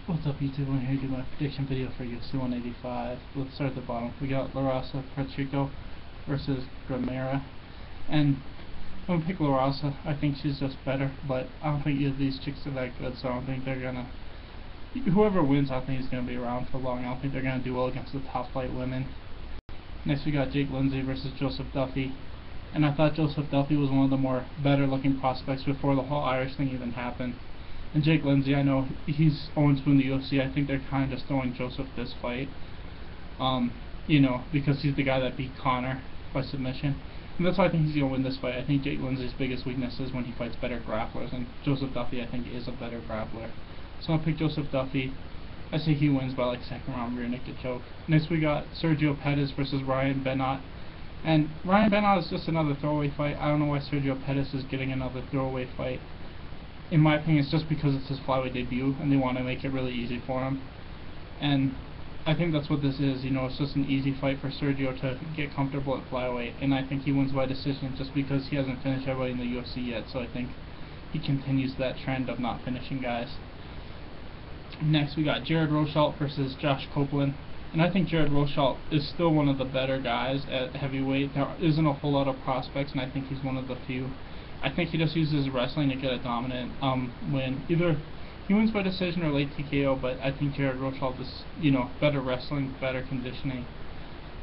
What's up YouTube, I'm here to do my prediction video for UFC 185. Let's start at the bottom. We got La Rosa Pacheco versus Gramera. And I'm going to pick La Rosa. I think she's just better, but I don't think either of these chicks are that good, so I don't think they're going to... Whoever wins, I think is going to be around for long. I don't think they're going to do well against the top flight women. Next we got Jake Lindsay versus Joseph Duffy. And I thought Joseph Duffy was one of the more better looking prospects before the whole Irish thing even happened. And Jake Lindsay, I know he's 0-2 in the UFC. I think they're kind of just throwing Joseph this fight. Because he's the guy that beat Conor by submission. And that's why I think he's going to win this fight. I think Jake Lindsay's biggest weakness is when he fights better grapplers. And Joseph Duffy, I think, is a better grappler. So I'll pick Joseph Duffy. I say he wins by like second round rear naked choke. Next we got Sergio Pettis versus Ryan Bennett. And Ryan Bennett is just another throwaway fight. I don't know why Sergio Pettis is getting another throwaway fight. In my opinion, it's just because it's his flyweight debut and they want to make it really easy for him. And I think that's what this is, it's just an easy fight for Sergio to get comfortable at flyweight. And I think he wins by decision just because he hasn't finished everybody in the UFC yet, so I think he continues that trend of not finishing guys. Next we got Jared Rosholt versus Josh Copeland. And I think Jared Rosholt is still one of the better guys at heavyweight. There isn't a whole lot of prospects, and I think he's one of the few. I think he just uses wrestling to get a dominant win. Either he wins by decision or late TKO, but I think Jared Rosholt is, better wrestling, better conditioning,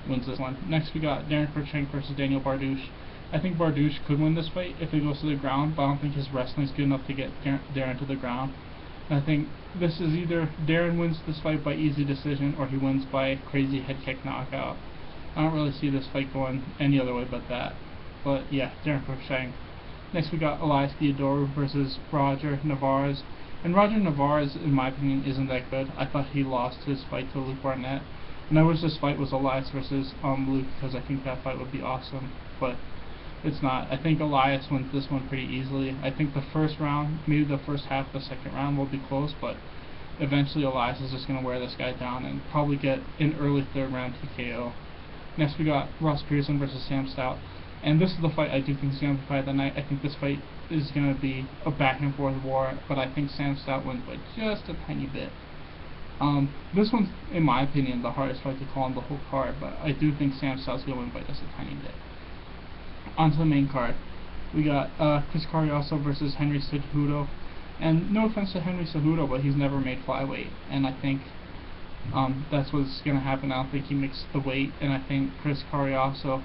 wins this one. Next we got Darren Cruikshank versus Daniel Bardouche. I think Bardouche could win this fight if he goes to the ground, but I don't think his wrestling is good enough to get Darren to the ground. And I think this is either Darren wins this fight by easy decision or he wins by crazy head kick knockout. I don't really see this fight going any other way but that. But yeah, Darren Cruikshank. Next we got Elias Theodorou versus Roger Navarez. And Roger Navarez, in my opinion, isn't that good. I thought he lost his fight to Luke Barnett. And I wish this fight was Elias versus Luke, because I think that fight would be awesome. But it's not. I think Elias wins this one pretty easily. I think the first round, maybe the first half of the second round will be close, but eventually Elias is just going to wear this guy down and probably get an early third round TKO. Next we got Ross Pearson versus Sam Stout. And this is the fight I do think is going to be fight of the night. I think this fight is going to be a back and forth war, but I think Sam Stout wins by just a tiny bit. This one's, in my opinion, the hardest fight to call on the whole card, but I do think Sam Stout's going to win by just a tiny bit. On to the main card. We got Chris Carriazo versus Henry Cejudo. And no offense to Henry Cejudo, but he's never made flyweight. And I think that's what's going to happen. I don't think he makes the weight, and I think Chris Carriazo...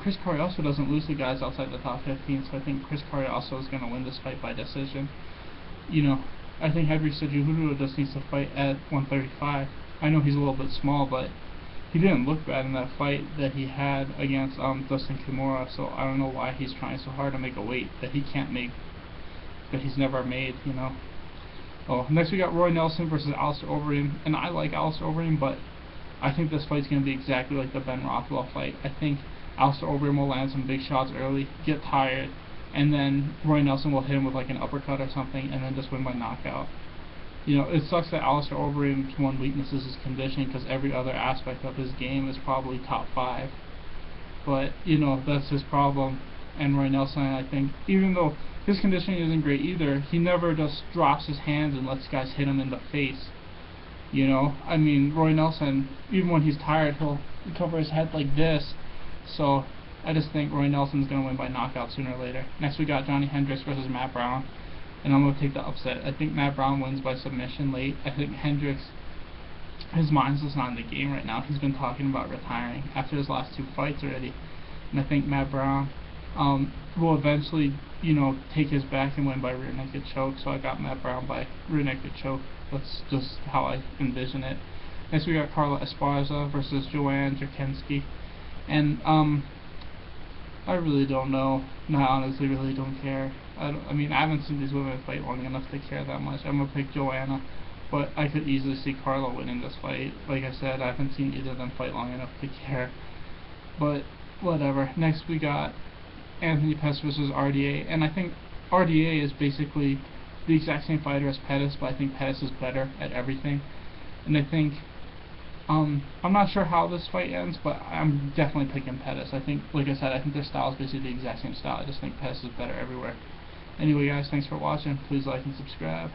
Chris Carriazo doesn't lose to guys outside the top 15, so I think Chris Carriazo is going to win this fight by decision. I think Henry Cejudo just needs to fight at 135. I know he's a little bit small, but he didn't look bad in that fight that he had against Dustin Kimura, so I don't know why he's trying so hard to make a weight that he can't make, that he's never made, Oh, next we got Roy Nelson versus Alistair Overeem, and I like Alistair Overeem, but I think this fight's going to be exactly like the Ben Rothwell fight. I think Alistair Overeem will land some big shots early, get tired, and then Roy Nelson will hit him with like an uppercut or something, and then just win by knockout. It sucks that Alistair Overeem's one weakness is his conditioning, because every other aspect of his game is probably top 5. But, that's his problem. And Roy Nelson, I think, even though his conditioning isn't great either, he never just drops his hands and lets guys hit him in the face. Roy Nelson, even when he's tired, he'll cover his head like this. So I just think Roy Nelson's going to win by knockout sooner or later. Next we got Johnny Hendricks versus Matt Brown. And I'm going to take the upset. I think Matt Brown wins by submission late. I think Hendricks, his mind's just not in the game right now. He's been talking about retiring after his last 2 fights already. And I think Matt Brown will eventually, take his back and win by rear naked choke. So I got Matt Brown by rear naked choke. That's just how I envision it. Next we got Carla Esparza versus Joanne Jurkensky. And I really don't know. No, I honestly really don't care. I haven't seen these women fight long enough to care that much. I'm gonna pick Joanna, but I could easily see Carla winning this fight. Like I said, I haven't seen either of them fight long enough to care. But whatever. Next we got Anthony Pettis versus RDA, and I think RDA is basically the exact same fighter as Pettis, but I think Pettis is better at everything. And I think I'm not sure how this fight ends, but I'm definitely picking Pettis. I think, like I said, I think their style is basically the exact same style. I just think Pettis is better everywhere. Anyway, guys, thanks for watching. Please like and subscribe.